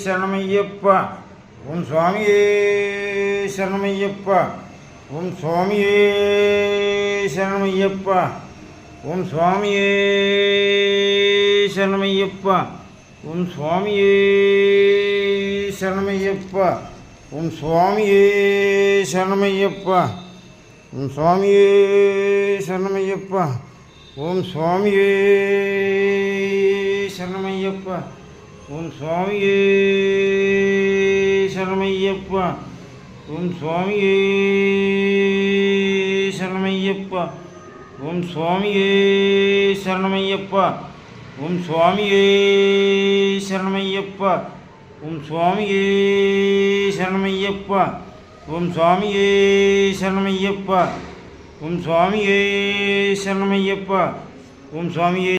சரணமையப்பா உன் சுவாமியே சரணமையப்பா உன் சுவாமியே சரணமையப்பா உன் சுவாமியே சரணமையப்பா உன் சுவாமியே சரணமையப்பா உன் சுவாமியே சரணமையப்பா உன் சுவாமியே சரணமையப்பா உன் சுவாமியே சரணமையப்பா உன் சுவாமியே சரணமையப்பா உன் சுவாமியே சரணமையப்பா உன் சுவாமியே சரணமையப்பா உன் சுவாமியே சரணமையப்பா உன் சுவாமியே சரணமையப்பா உன் சுவாமியே சரணமையப்பா உன் சுவாமியே சரணமையப்பா உன் சுவாமியே